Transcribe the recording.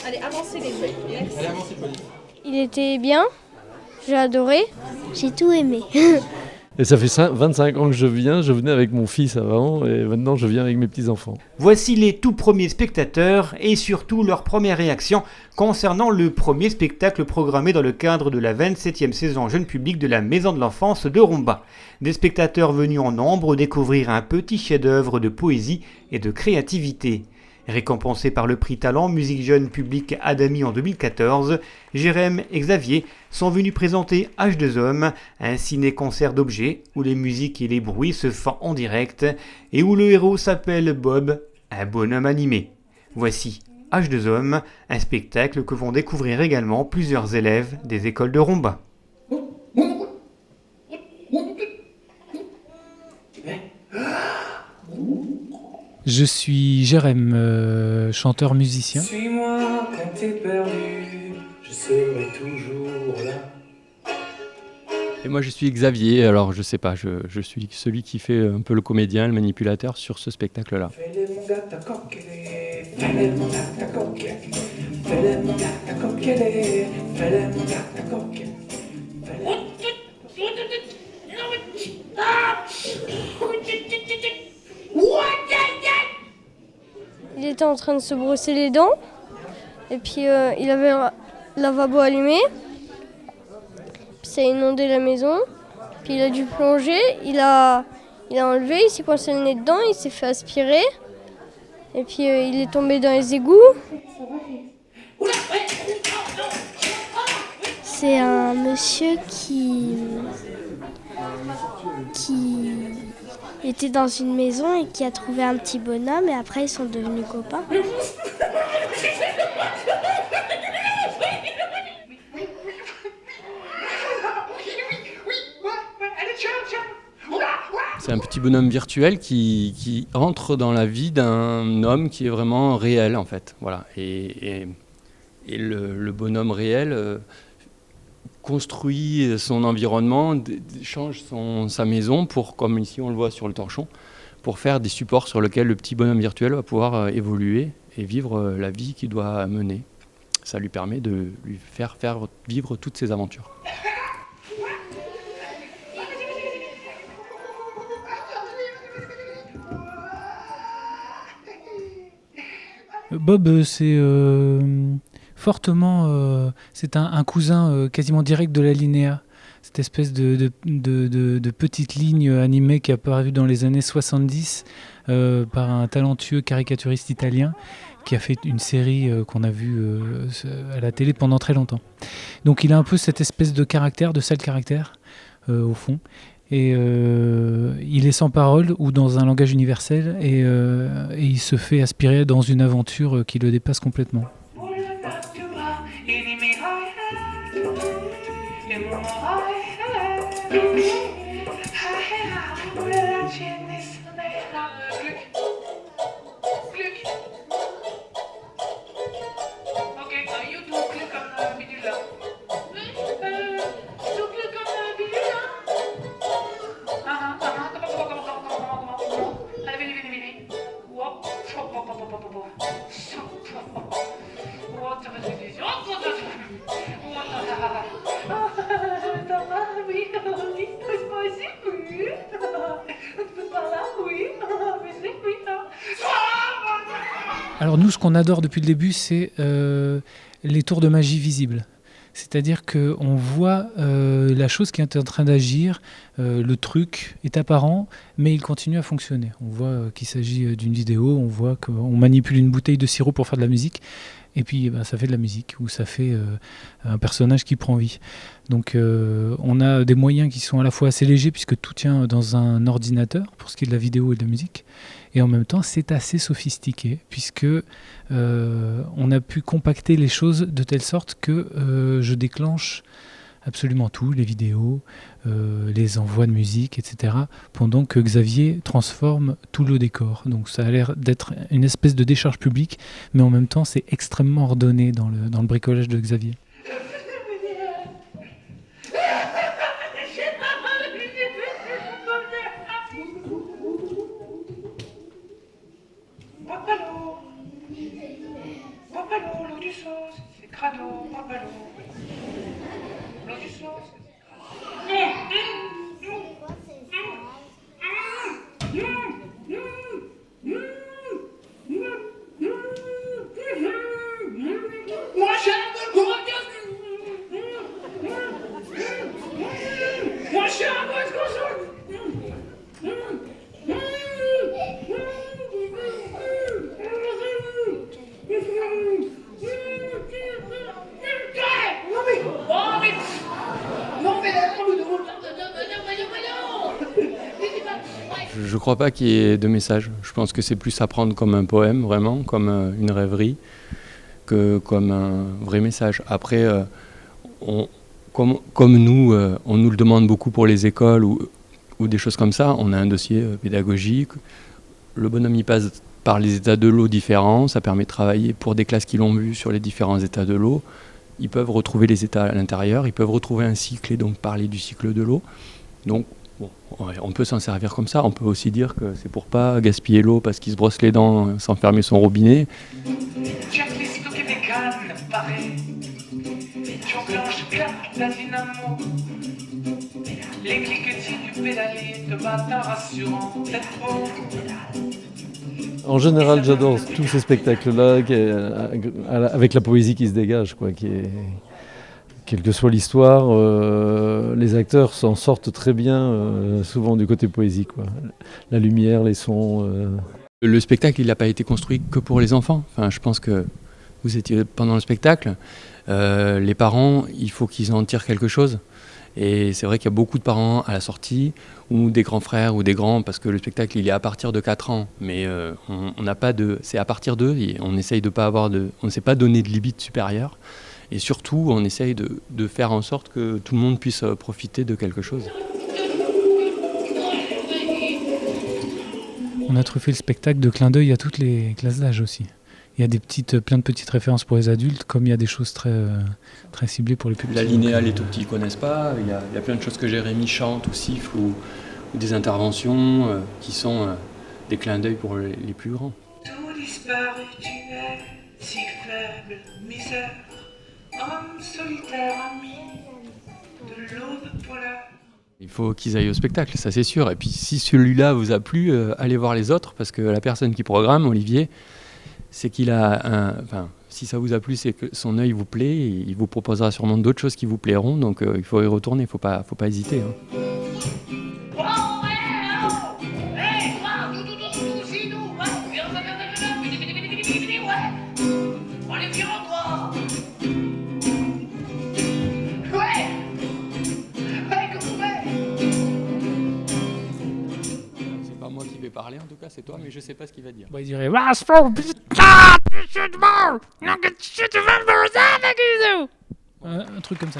Allez, avancez les feuilles. Merci. Allez, avancez, Pauline. Il était bien, j'ai adoré, j'ai tout aimé. Et ça fait 25 ans que je venais avec mon fils avant, et maintenant je viens avec mes petits-enfants. Voici les tout premiers spectateurs et surtout leur première réaction concernant le premier spectacle programmé dans le cadre de la 27e saison jeune public de la Maison de l'Enfance de Romba. Des spectateurs venus en nombre découvrir un petit chef-d'œuvre de poésie et de créativité. Récompensés par le prix Talent Musique Jeune Public Adami en 2014, Jérém et Xavier sont venus présenter H2O, un ciné-concert d'objets où les musiques et les bruits se font en direct et où le héros s'appelle Bob, un bonhomme animé. Voici H2O, un spectacle que vont découvrir également plusieurs élèves des écoles de Romba. Je suis Jérém, chanteur-musicien. Suis-moi quand t'es perdu, je serai toujours là. Et moi je suis Xavier, alors je sais pas, je suis celui qui fait un peu le comédien, le manipulateur sur ce spectacle-là. Fais-les mon gars ta coquelée, fais-les mon gars ta coquelée, fais-les mon gars ta coquelée, fais-les mon gars ta coquelée. Il était en train de se brosser les dents, et puis il avait un lavabo allumé, puis ça a inondé la maison, puis il a dû plonger, il a enlevé, il s'est coincé le nez dedans, il s'est fait aspirer, et puis il est tombé dans les égouts. C'est un monsieur qui était dans une maison et qui a trouvé un petit bonhomme et après ils sont devenus copains. C'est un petit bonhomme virtuel qui entre dans la vie d'un homme qui est vraiment réel en fait. Voilà. Et le bonhomme réel construit son environnement, change sa maison pour, comme ici on le voit sur le torchon, pour faire des supports sur lesquels le petit bonhomme virtuel va pouvoir évoluer et vivre la vie qu'il doit mener. Ça lui permet de lui faire vivre toutes ses aventures. Bob, c'est fortement, c'est un cousin quasiment direct de la Linéa. Cette espèce de petite ligne animée qui a apparu dans les années 70 par un talentueux caricaturiste italien qui a fait une série qu'on a vue à la télé pendant très longtemps. Donc il a un peu cette espèce de caractère, de sale caractère, au fond. Et il est sans parole ou dans un langage universel et il se fait aspirer dans une aventure qui le dépasse complètement. Alors nous, ce qu'on adore depuis le début, c'est les tours de magie visibles. C'est-à-dire qu'on voit la chose qui est en train d'agir, le truc est apparent, mais il continue à fonctionner. On voit qu'il s'agit d'une vidéo, on voit qu'on manipule une bouteille de sirop pour faire de la musique, et puis ça fait de la musique, ou ça fait un personnage qui prend vie. Donc on a des moyens qui sont à la fois assez légers, puisque tout tient dans un ordinateur, pour ce qui est de la vidéo et de la musique, et en même temps c'est assez sophistiqué, puisque on a pu compacter les choses de telle sorte que je déclenche absolument tout, les vidéos, les envois de musique, etc., pendant que Xavier transforme tout le décor. Donc ça a l'air d'être une espèce de décharge publique, mais en même temps c'est extrêmement ordonné dans le bricolage de Xavier. Papalo, du sauce, c'est crado, pas ballot. L'eau du sauce. Moi j'aime le courage. Moi j'aime le courage. Je ne crois pas qu'il y ait de message. Je pense que c'est plus à prendre comme un poème, vraiment, comme une rêverie, que comme un vrai message. Après, comme nous, on nous le demande beaucoup pour les écoles ou des choses comme ça, on a un dossier pédagogique. Le bonhomme y passe par les états de l'eau différents. Ça permet de travailler pour des classes qui l'ont vu sur les différents états de l'eau. Ils peuvent retrouver les états à l'intérieur, ils peuvent retrouver un cycle et donc parler du cycle de l'eau. Donc, bon, on peut s'en servir comme ça. On peut aussi dire que c'est pour pas gaspiller l'eau parce qu'il se brosse les dents sans fermer son robinet. Jack les stockés vegan, pareil. J'enclenche clap la dynamo. Les cliquetis du pédalier de matin rassurant, peut-être beau. En général, j'adore tous ces spectacles-là avec la poésie qui se dégage, quoi, quelle que soit l'histoire, les acteurs s'en sortent très bien, souvent du côté poésie, quoi. La lumière, les sons. Le spectacle, il n'a pas été construit que pour les enfants. Enfin, je pense que vous étiez pendant le spectacle. Les parents, il faut qu'ils en tirent quelque chose. Et c'est vrai qu'il y a beaucoup de parents à la sortie, ou des grands frères, ou des grands, parce que le spectacle, il est à partir de 4 ans. Mais on n'a pas de... C'est à partir d'eux, et on essaye de pas avoir de... On ne s'est pas donné de limite supérieure. Et surtout, on essaye de faire en sorte que tout le monde puisse profiter de quelque chose. On a truffé le spectacle de clin d'œil à toutes les classes d'âge aussi. Il y a plein de petites références pour les adultes, comme il y a des choses très ciblées pour les publics. La linéa, les tout petits ne connaissent pas. Il y a plein de choses que Jérémy chante ou siffle, ou des interventions qui sont des clins d'œil pour les plus grands. Tout disparu, tu es si faible, misère. Homme solitaire, ami de l'aube polaire. Il faut qu'ils aillent au spectacle, ça c'est sûr. Et puis si celui-là vous a plu, allez voir les autres, parce que la personne qui programme, Olivier, c'est qu'il a si ça vous a plu, c'est que son œil vous plaît, et il vous proposera sûrement d'autres choses qui vous plairont, donc il faut y retourner, il faut pas hésiter. Hein. C'est pas moi qui vais parler, en tout cas, c'est toi, mais je sais pas ce qu'il va dire. Bon, il dirait un truc comme ça.